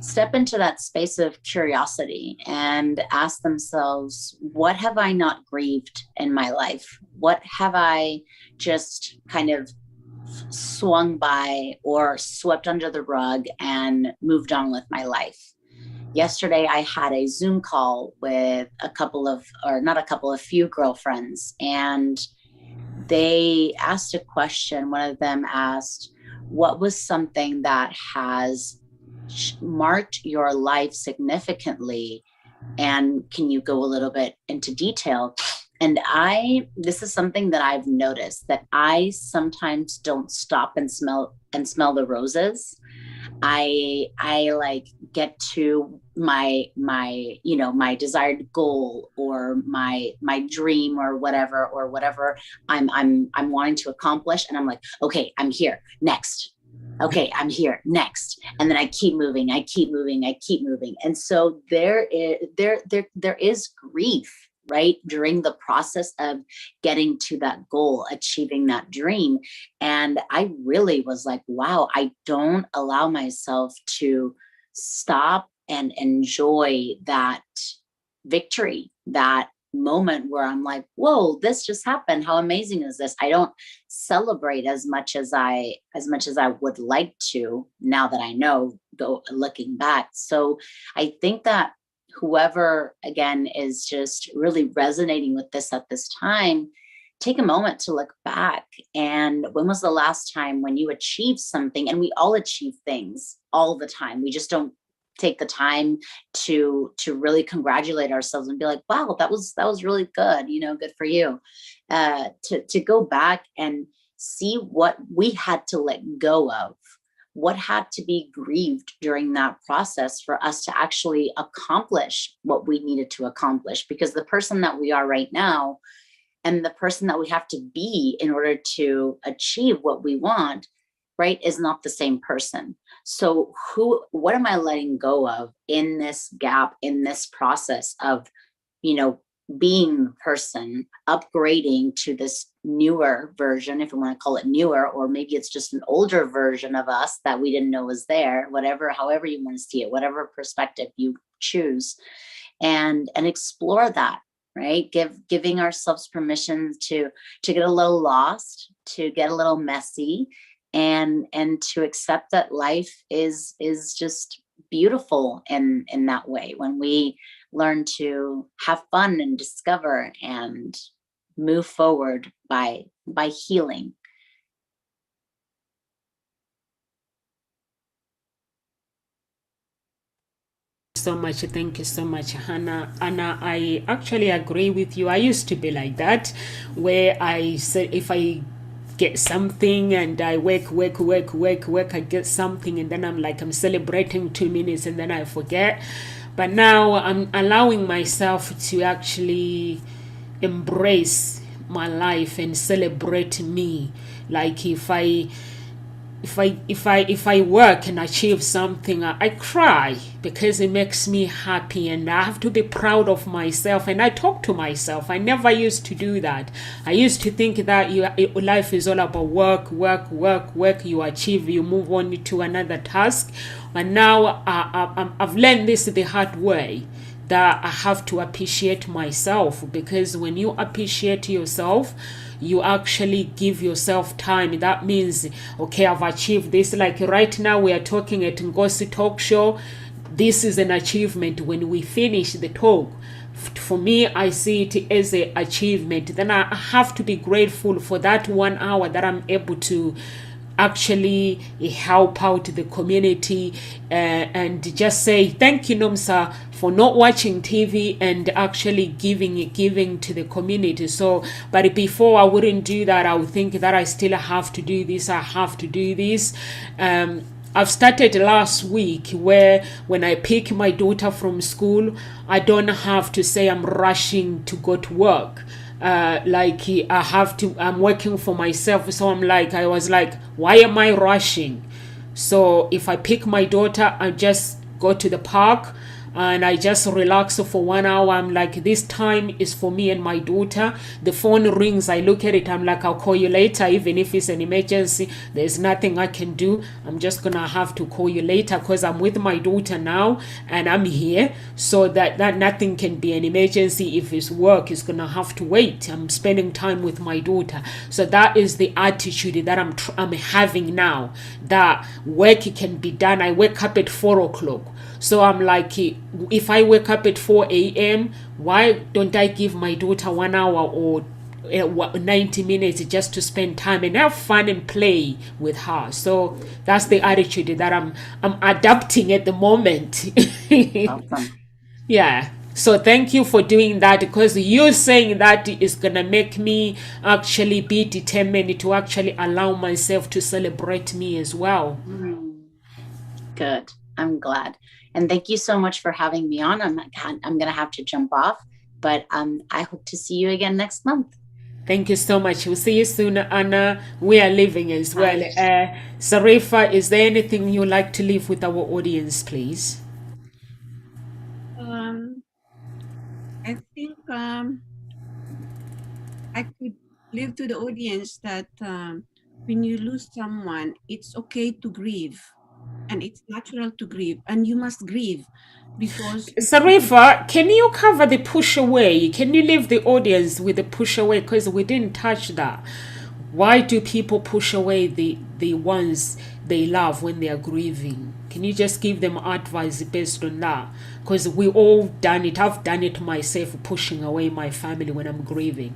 step into that space of curiosity and ask themselves, what have I not grieved in my life? What have I just kind of swung by or swept under the rug and moved on with my life? Yesterday, I had a Zoom call with a few girlfriends, and they asked a question. One of them asked, what was something that has marked your life significantly? And can you go a little bit into detail? And this is something that I've noticed, that I sometimes don't stop and smell the roses. I like get to my desired goal or my dream or whatever I'm wanting to accomplish, and I'm like, okay, I'm here next. Okay, I'm here next, and then I keep moving. And so there is grief, right, during the process of getting to that goal, achieving that dream. And I really was like, wow, I don't allow myself to stop and enjoy that victory, that moment where I'm like, whoa, this just happened. How amazing is this? I don't celebrate as much as I would like to, now that I know, looking back. So I think that whoever, again, is just really resonating with this at this time, take a moment to look back. And when was the last time when you achieved something? And we all achieve things all the time. We just don't take the time to really congratulate ourselves and be like, wow, that was really good, good for you. To go back and see what we had to let go of, what had to be grieved during that process for us to actually accomplish what we needed to accomplish. Because the person that we are right now and the person that we have to be in order to achieve what we want, right, is not the same person. So what am I letting go of in this gap, in this process of, being the person, upgrading to this newer version, if you want to call it newer, or maybe it's just an older version of us that we didn't know was there, however you want to see it, whatever perspective you choose, and explore that, right? Giving ourselves permission to get a little lost, to get a little messy, and to accept that life is just beautiful in that way, when we learn to have fun and discover and move forward by healing. So much. Thank you so much, Hannah. Anna, I actually agree with you. I used to be like that, where I said, if I get something and I work, I get something, and then I'm celebrating 2 minutes and then I forget. But now I'm allowing myself to actually embrace my life and celebrate me. Like if I work and achieve something, I cry because it makes me happy, and I have to be proud of myself. And I talk to myself. I never used to do that. I used to think that life is all about work. You achieve, you move on to another task. But now I've learned this the hard way, that I have to appreciate myself, because when you appreciate yourself, you actually give yourself time. That means, okay, I've achieved this. Like right now we are talking at Ngozi Talk Show. This is an achievement. When we finish the talk, for me, I see it as an achievement. Then I have to be grateful for that 1 hour that I'm able to actually help out the community, and just say thank you, Nomsa, for not watching TV and actually giving to the community. So, but before I wouldn't do that. I would think that I still have to do this. I have to do this. I've started last week, where when I pick my daughter from school, I don't have to say I'm rushing to go to work. Like I have to, I'm working for myself. So I was like, why am I rushing? So if I pick my daughter, I just go to the park and I just relax for 1 hour. I'm like, this time is for me and my daughter. The phone rings, I look at it, I'm like, I'll call you later. Even if it's an emergency, there's nothing I can do. I'm just gonna have to call you later, because I'm with my daughter now and I'm here. So that nothing can be an emergency. If it's work, it's gonna have to wait. I'm spending time with my daughter. So that is the attitude that I'm having now, that work can be done. I wake up at 4 o'clock. So I'm like, if I wake up at 4 a.m., why don't I give my daughter 1 hour or 90 minutes just to spend time and have fun and play with her? So that's the attitude that I'm adapting at the moment. Awesome. Yeah. So thank you for doing that, because you're saying that is gonna make me actually be determined to actually allow myself to celebrate me as well. Good. I'm glad. And thank you so much for having me on. I'm going to have to jump off, but I hope to see you again next month. Thank you so much. We'll see you soon, Anna. We are leaving as well. Sarifa, is there anything you'd like to leave with our audience, please? I think I could leave to the audience that when you lose someone, it's okay to grieve, and it's natural to grieve, and you must grieve, because Sarifa, can you cover the push away? Can you leave the audience with the push away? Because we didn't touch that. Why do people push away the ones they love when they are grieving? Can you just give them advice based on that? Because we all done it. I've done it myself, pushing away my family when I'm grieving.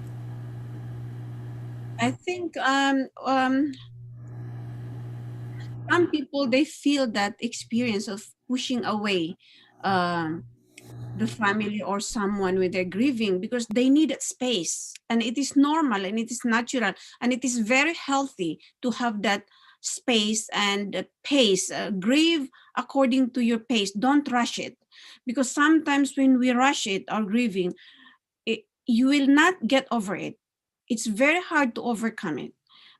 I think some people, they feel that experience of pushing away the family or someone when they're grieving, because they need space, and it is normal and it is natural and it is very healthy to have that space and pace. Grieve according to your pace. Don't rush it, because sometimes when we rush it or grieving, you will not get over it. It's very hard to overcome it.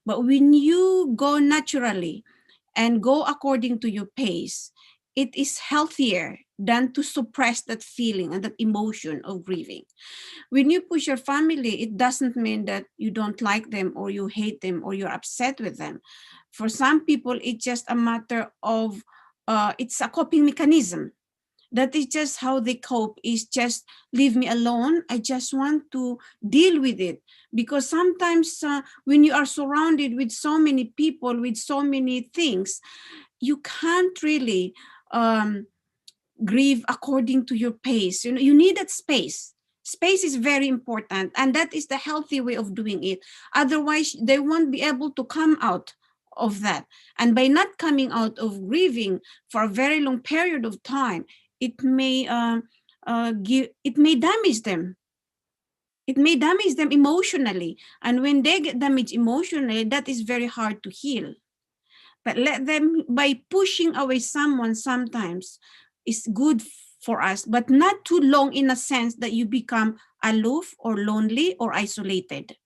But when you go naturally and go according to your pace, it is healthier than to suppress that feeling and that emotion of grieving. When you push your family, it doesn't mean that you don't like them or you hate them or you're upset with them. For some people, it's just a matter of, it's a coping mechanism. That is just how they cope, is just leave me alone. I just want to deal with it. Because sometimes when you are surrounded with so many people, with so many things, you can't really grieve according to your pace. You need that space. Space is very important, and that is the healthy way of doing it. Otherwise, they won't be able to come out of that. And by not coming out of grieving for a very long period of time, it may damage them. It may damage them emotionally. And when they get damaged emotionally, that is very hard to heal. But let them, by pushing away someone sometimes is good for us, but not too long in a sense that you become aloof or lonely or isolated.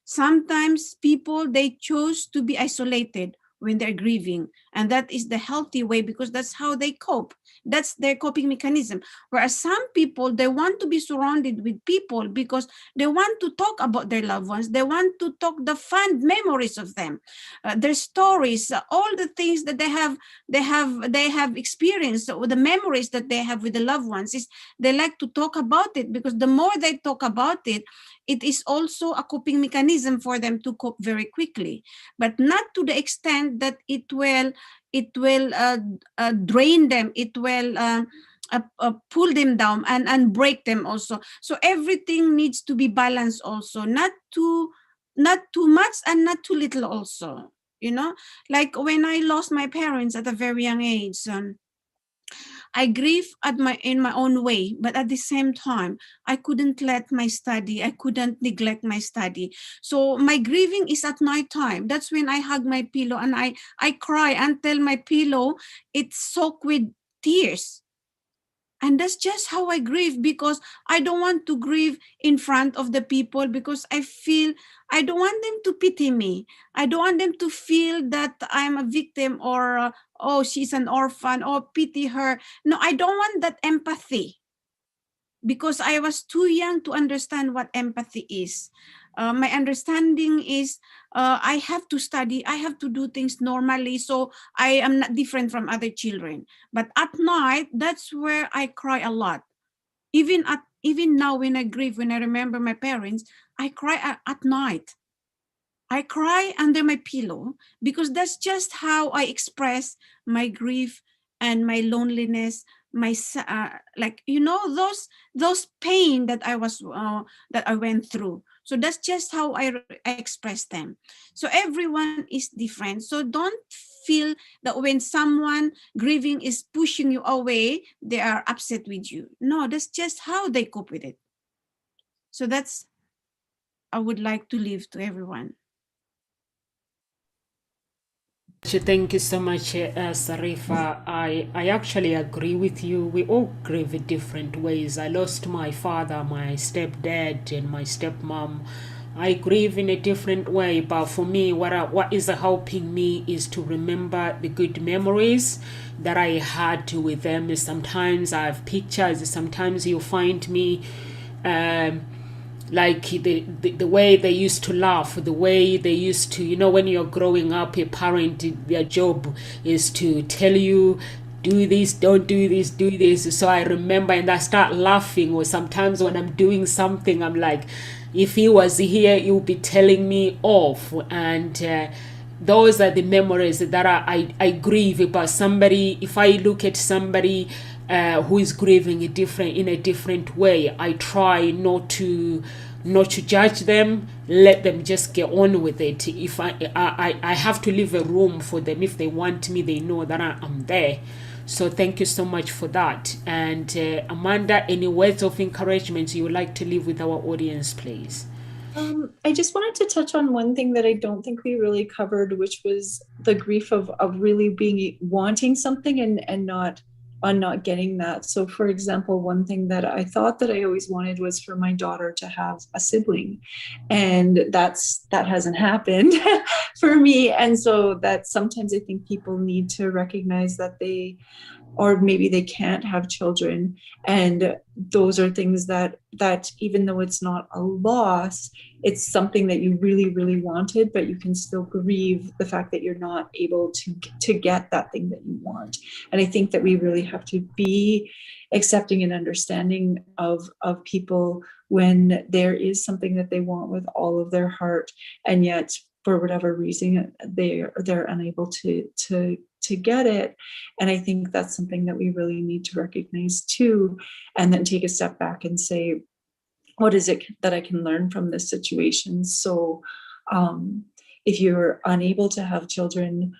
Sometimes people, they choose to be isolated when they're grieving. And that is the healthy way, because that's how they cope. That's their coping mechanism. Whereas some people, they want to be surrounded with people because they want to talk about their loved ones. They want to talk the fond memories of them, their stories, all the things that they have experienced, or the memories that they have with the loved ones. Is they like to talk about it, because the more they talk about it, it is also a coping mechanism for them to cope very quickly, but not to the extent that it will drain them. It will pull them down and break them also. So everything needs to be balanced also, not too much and not too little also. Like when I lost my parents at a very young age, I grieve in my own way, but at the same time, I couldn't let my study, I couldn't neglect my study. So my grieving is at night time. That's when I hug my pillow and I cry until my pillow, it's soaked with tears. And that's just how I grieve, because I don't want to grieve in front of the people, because I feel I don't want them to pity me. I don't want them to feel that I'm a victim, or, oh, she's an orphan, or pity her. No, I don't want that empathy, because I was too young to understand what empathy is. My understanding is I have to study, I have to do things normally, so I am not different from other children. But at night, that's where I cry a lot. Even now, when I grieve, when I remember my parents, I cry at night. I cry under my pillow, because that's just how I express my grief and my loneliness, my those pain that I went through. So that's just how I express them. So everyone is different. So don't feel that when someone grieving is pushing you away, they are upset with you. No, that's just how they cope with it. So that's I would like to leave to everyone. Thank you so much, Sarifa. I actually agree with you. We all grieve in different ways. I lost my father, my stepdad, and my stepmom. I grieve in a different way, but for me, what is helping me is to remember the good memories that I had with them. Sometimes I have pictures. Sometimes you find me like the way they used to laugh, the way they used to, when you're growing up, a parent, their job is to tell you, do this, don't do this, do this. So I remember, and I start laughing. Or sometimes when I'm doing something, I'm like, if he was here, he would be telling me off. And those are the memories that I grieve about. Somebody, if I look at somebody who is grieving in a different way, I try not to judge them, let them just get on with it. If I have to leave a room for them. If they want me, they know that I'm there. So thank you so much for that. And Amanda, any words of encouragement you would like to leave with our audience, please? I just wanted to touch on one thing that I don't think we really covered, which was the grief of really wanting something and not getting that. So for example, one thing that I thought that I always wanted was for my daughter to have a sibling, and that hasn't happened for me. And so that sometimes I think people need to recognize that or maybe they can't have children, and those are things that even though it's not a loss, it's something that you really, really wanted, but you can still grieve the fact that you're not able to get that thing that you want. And I think that we really have to be accepting and understanding of people when there is something that they want with all of their heart, and yet for whatever reason they're unable to get it. And I think that's something that we really need to recognize too, and then take a step back and say, what is it that I can learn from this situation? So if you're unable to have children,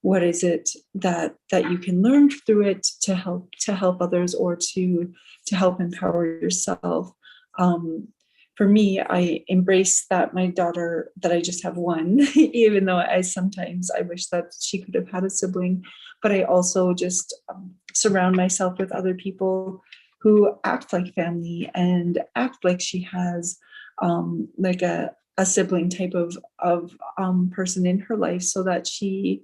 what is it that you can learn through it to help others, or to help empower yourself? For me, I embrace that my daughter, that I just have one, even though I wish that she could have had a sibling. But I also just surround myself with other people who act like family and act like she has like a a sibling type of person in her life, so that she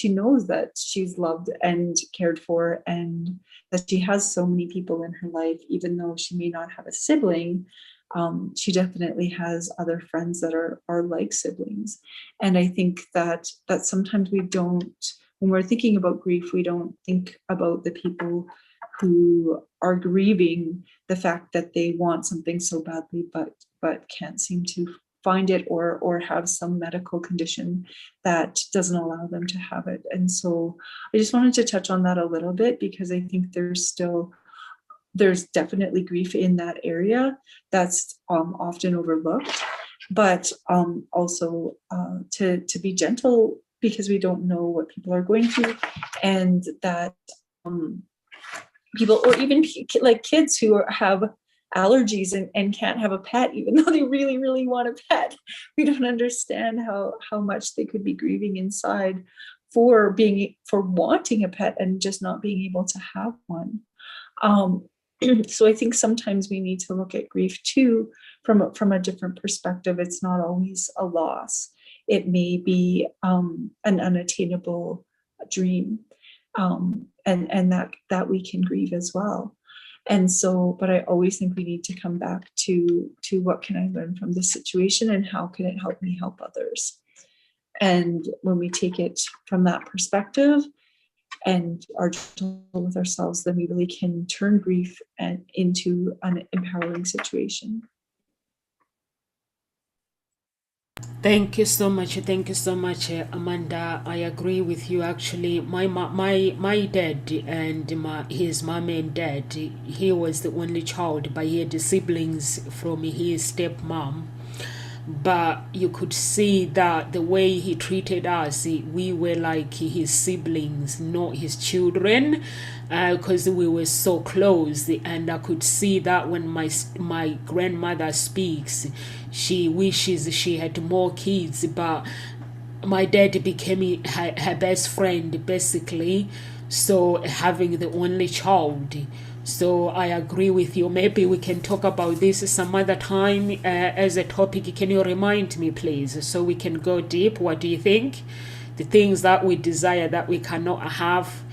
knows that she's loved and cared for, and that she has so many people in her life. Even though she may not have a sibling, she definitely has other friends that are like siblings. And I think that sometimes we don't, when we're thinking about grief, we don't think about the people who are grieving the fact that they want something so badly, but can't seem to find it, or have some medical condition that doesn't allow them to have it. And so I just wanted to touch on that a little bit, because I think there's definitely grief in that area that's often overlooked, but also to be gentle, because we don't know what people are going through, and that people, or even like kids who have allergies and can't have a pet, even though they really, really want a pet. We don't understand how much they could be grieving inside for wanting a pet and just not being able to have one. So I think sometimes we need to look at grief too from a different perspective. It's not always a loss. It may be an unattainable dream, and that we can grieve as well. And so, but I always think we need to come back to what can I learn from this situation, and how can it help me help others? And when we take it from that perspective and are gentle with ourselves, then we really can turn grief into an empowering situation. Thank you so much. Thank you so much, Amanda. I agree with you. Actually, my dad and his mom and dad, he was the only child, but he had siblings from his stepmom. But you could see that the way he treated us, we were like his siblings, not his children, because we were so close. And I could see that when my grandmother speaks, she wishes she had more kids, but my dad became her best friend, basically. So having the only child. So I agree with you. Maybe we can talk about this some other time as a topic. Can you remind me, please, so we can go deep? What do you think? The things that we desire that we cannot have,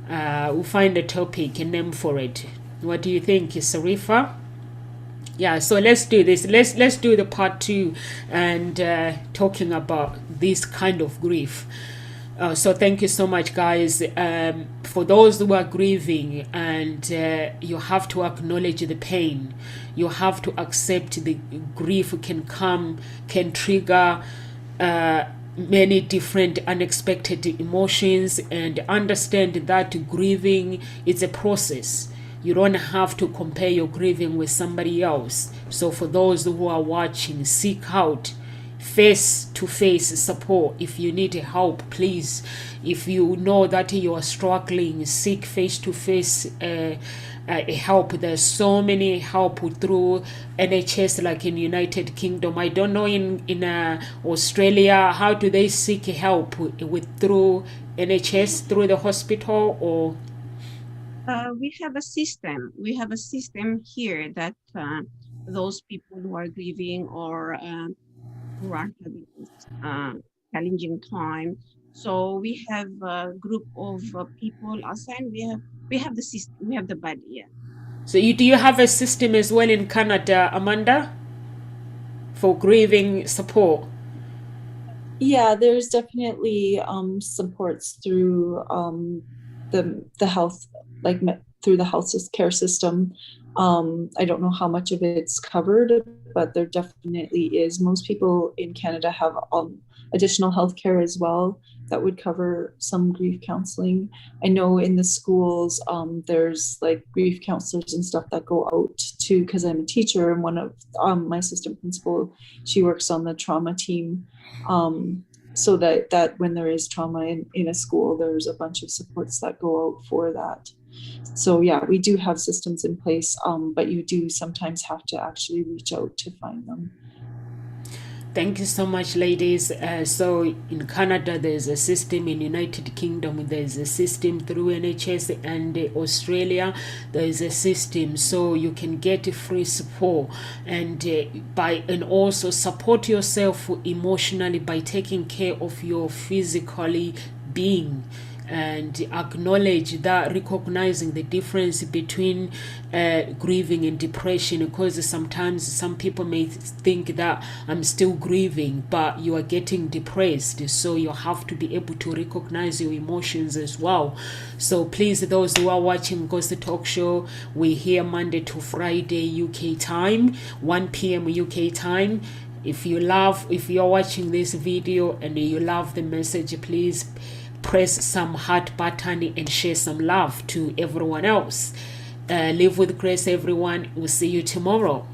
we'll find a topic, a name for it. What do you think, Sarifa? Yeah, so let's do this. Let's do the part 2 and talking about this kind of grief. So thank you so much, guys. For those who are grieving, and you have to acknowledge the pain. You have to accept the grief can trigger many different unexpected emotions, and understand that grieving is a process. You don't have to compare your grieving with somebody else. So for those who are watching, seek out face-to-face support. If you need help, please, if you know that you are struggling, seek face-to-face help. There's so many help through NHS, like in United Kingdom. I don't know in Australia, how do they seek help through NHS, through the hospital, or? We have a system. We have a system here that those people who are grieving or who are having this challenging time. So we have a group of people assigned. We have the system. We have the body. Yeah. So do you have a system as well in Canada, Amanda, for grieving support? Yeah, there's definitely supports through the health, like through the health care system. I don't know how much of it's covered, but there definitely is. Most people in Canada have additional health care as well that would cover some grief counseling. I know in the schools, there's like grief counselors and stuff that go out to, because I'm a teacher, and one of my assistant principal, she works on the trauma team. So that when there is trauma in a school, there's a bunch of supports that go out for that. So yeah, we do have systems in place, but you do sometimes have to actually reach out to find them. Thank you so much, ladies. So in Canada, there's a system. In United Kingdom, there's a system through NHS, and Australia, there's a system. So you can get free support, and and also support yourself emotionally by taking care of your physically being, and acknowledge that, recognizing the difference between grieving and depression, because sometimes some people may think that I'm still grieving, but you are getting depressed. So you have to be able to recognize your emotions as well. So please, those who are watching Ghost Talk Show, we're here Monday to Friday UK time, 1 p.m. UK time. If you're watching this video and you love the message, please press some heart button and share some love to everyone else. Live with grace, everyone. We'll see you tomorrow.